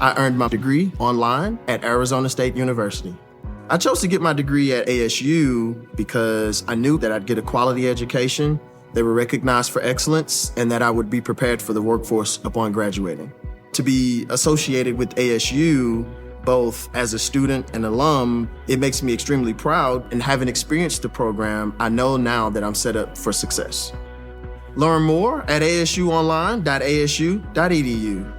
I earned my degree online at Arizona State University. I chose to get my degree at ASU because I knew that I'd get a quality education, they were recognized for excellence, and that I would be prepared for the workforce upon graduating. To be associated with ASU, both as a student and alum, it makes me extremely proud, and having experienced the program, I know now that I'm set up for success. Learn more at asuonline.asu.edu.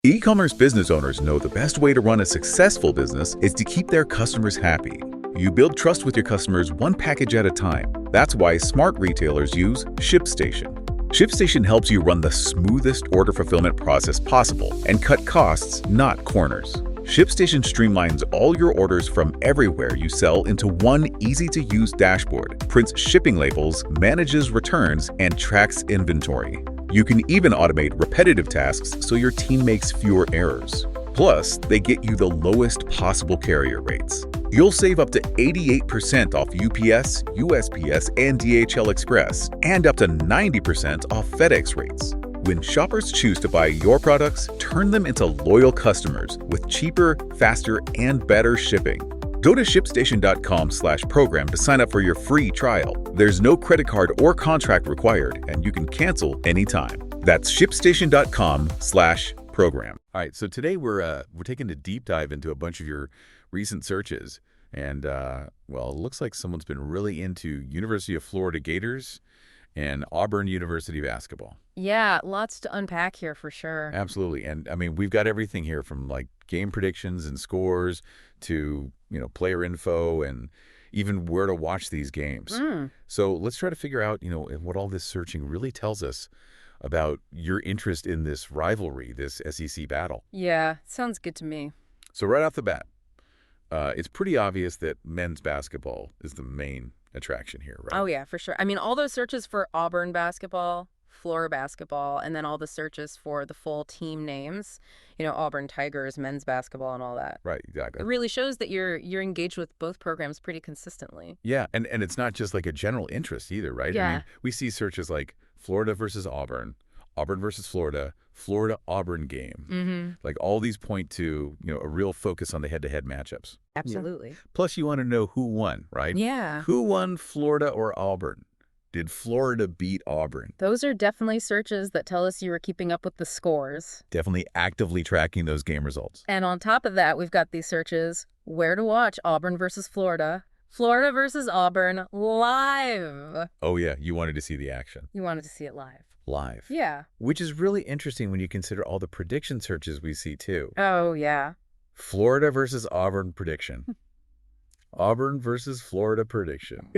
E-commerce business owners know the best way to run a successful business is to keep their customers happy. You build trust with your customers one package at a time. That's why smart retailers use ShipStation. ShipStation helps you run the smoothest order fulfillment process possible and cut costs, not corners. ShipStation streamlines all your orders from everywhere you sell into one easy-to-use dashboard, prints shipping labels, manages returns, and tracks inventory. You can even automate repetitive tasks so your team makes fewer errors. Plus, they get you the lowest possible carrier rates. You'll save up to 88% off UPS, USPS, and DHL Express, and up to 90% off FedEx rates. When shoppers choose to buy your products, turn them into loyal customers with cheaper, faster, and better shipping. Go to ShipStation.com/program to sign up for your free trial. There's no credit card or contract required, and you can cancel anytime. That's ShipStation.com/program. All right, so today we're taking a deep dive into a bunch of your recent searches, and well, it looks like someone's been really into University of Florida Gators and Auburn University basketball. Yeah, lots to unpack here for sure. Absolutely. And I mean, we've got everything here from like game predictions and scores to, player info and even where to watch these games. So let's try to figure out, what all this searching really tells us about your interest in this rivalry, this SEC battle. Yeah, sounds good to me. So right off the bat, it's pretty obvious that men's basketball is the main attraction here, right? Oh, yeah, for sure. I mean, all those searches for Auburn basketball, Florida basketball, and then all the searches for the full team names, Auburn Tigers, men's basketball, and all that. Right, exactly. It really shows that you're engaged with both programs pretty consistently. Yeah, and it's not just like a general interest either, right? Yeah. I mean, we see searches like Florida versus Auburn, Auburn versus Florida, Florida-Auburn game. Like all these point to, a real focus on the head-to-head matchups. Absolutely. Plus, you want to know who won, right? Yeah. Who won, Florida or Auburn? Did Florida beat Auburn? Those are definitely searches that tell us you were keeping up with the scores. Definitely actively tracking those game results. And on top of that, we've got these searches, where to watch Auburn versus Florida, Florida versus Auburn live. Oh, yeah. You wanted to see the action. You wanted to see it live. Live. Yeah. Which is really interesting when you consider all the prediction searches we see, too. Oh, yeah. Florida versus Auburn prediction. Auburn versus Florida prediction.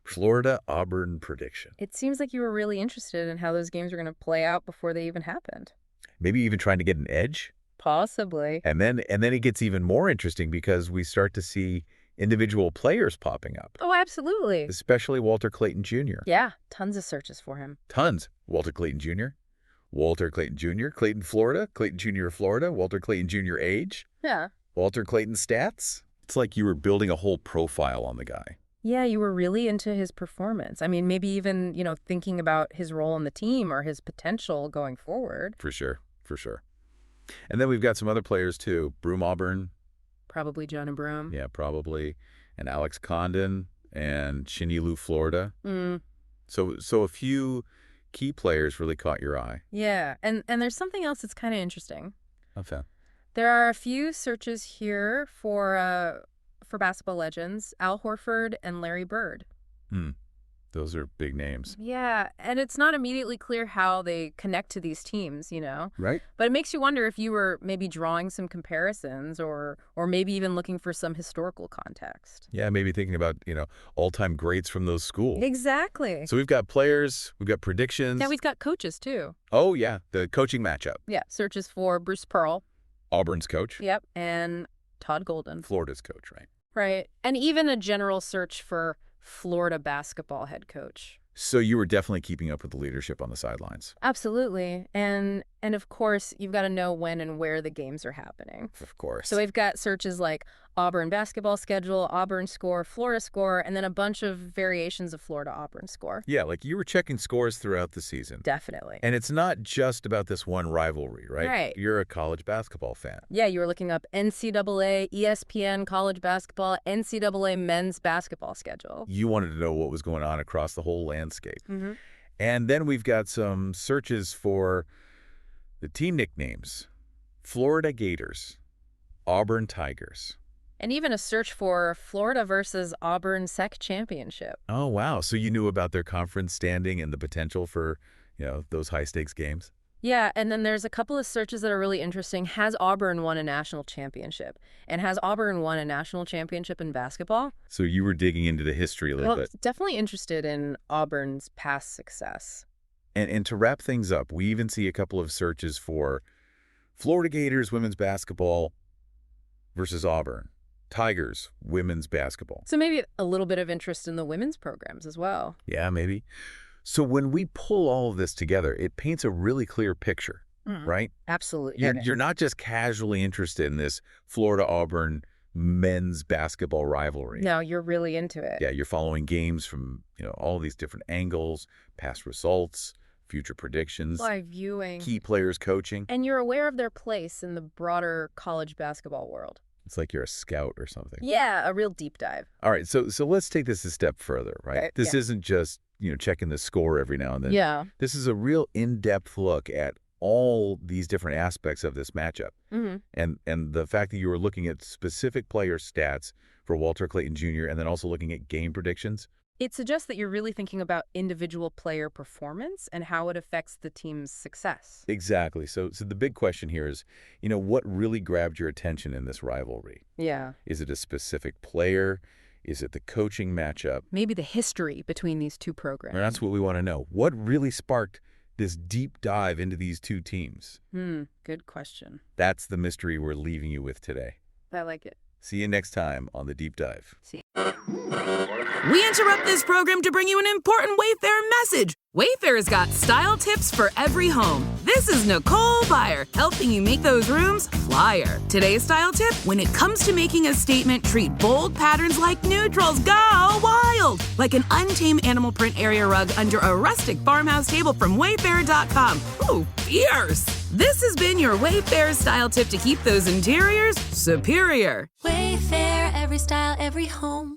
Florida, Auburn prediction. It seems like you were really interested in how those games were going to play out before they even happened. Maybe even trying to get an edge. Possibly. And then it gets even more interesting because we start to see individual players popping up. Oh, absolutely. Especially Walter Clayton Jr. Yeah, tons of searches for him. Tons. Walter Clayton Jr., Walter Clayton Jr., Clayton, Florida, Clayton Jr. Florida, Walter Clayton Jr. age. Yeah. Walter Clayton stats. It's like you were building a whole profile on the guy. Yeah, you were really into his performance. I mean, maybe even, thinking about his role on the team or his potential going forward. For sure. For sure. And then we've got some other players, too. Broome Auburn. Probably Jonah Broome. Yeah, probably. And Alex Condon and Chinelu, Florida. So a few key players really caught your eye. Yeah, and there's something else that's kind of interesting. Okay. There are a few searches here for basketball legends, Al Horford and Larry Bird. Those are big names. Yeah, and it's not immediately clear how they connect to these teams, Right. But it makes you wonder if you were maybe drawing some comparisons or maybe even looking for some historical context. Yeah, maybe thinking about, all-time greats from those schools. Exactly. So we've got players, we've got predictions. Yeah, we've got coaches, too. Oh, yeah, the coaching matchup. Yeah, searches for Bruce Pearl. Auburn's coach. Yep, and Todd Golden. Florida's coach, right? Right, and even a general search for Florida basketball head coach. So you were definitely keeping up with the leadership on the sidelines. Absolutely. And of course, you've got to know when and where the games are happening. Of course. So we've got searches like Auburn basketball schedule, Auburn score, Florida score, and then a bunch of variations of Florida Auburn score. Yeah, like you were checking scores throughout the season. Definitely. And it's not just about this one rivalry, right? Right. You're a college basketball fan. Yeah, you were looking up NCAA, ESPN college basketball, NCAA men's basketball schedule. You wanted to know what was going on across the whole landscape. Mm-hmm. And then we've got some searches for the team nicknames: Florida Gators, Auburn Tigers. And even a search for Florida versus Auburn SEC championship. Oh, wow. So you knew about their conference standing and the potential for, those high-stakes games? Yeah, and then there's a couple of searches that are really interesting. Has Auburn won a national championship? And has Auburn won a national championship in basketball? So you were digging into the history a little bit. Definitely interested in Auburn's past success. And to wrap things up, we even see a couple of searches for Florida Gators women's basketball versus Auburn, Tigers women's basketball. So maybe a little bit of interest in the women's programs as well. Yeah, maybe. So when we pull all of this together, it paints a really clear picture, right? Absolutely. You're not just casually interested in this Florida-Auburn men's basketball rivalry. No, you're really into it. Yeah, you're following games from, all these different angles, past results, future predictions, Live viewing. key players coaching. And you're aware of their place in the broader college basketball world. It's like you're a scout or something. Yeah, a real deep dive. All right, so let's take this a step further, right? Okay, This yeah. isn't just, checking the score every now and then. Yeah. This is a real in-depth look at all these different aspects of this matchup. Mm-hmm. And the fact that you were looking at specific player stats for Walter Clayton Jr. and then also looking at game predictions. It suggests that you're really thinking about individual player performance and how it affects the team's success. Exactly. So the big question here is, what really grabbed your attention in this rivalry? Yeah. Is it a specific player? Is it the coaching matchup? Maybe the history between these two programs. And that's what we want to know. What really sparked this deep dive into these two teams? Good question. That's the mystery we're leaving you with today. I like it. See you next time on The Deep Dive. We interrupt this program to bring you an important Wayfair message. Wayfair's got style tips for every home. This is Nicole Byer, helping you make those rooms flyer. Today's style tip: when it comes to making a statement, treat bold patterns like neutrals. Go wild! Like an untamed animal print area rug under a rustic farmhouse table from Wayfair.com. Ooh, fierce! This has been your Wayfair style tip to keep those interiors superior. Wayfair, every style, every home.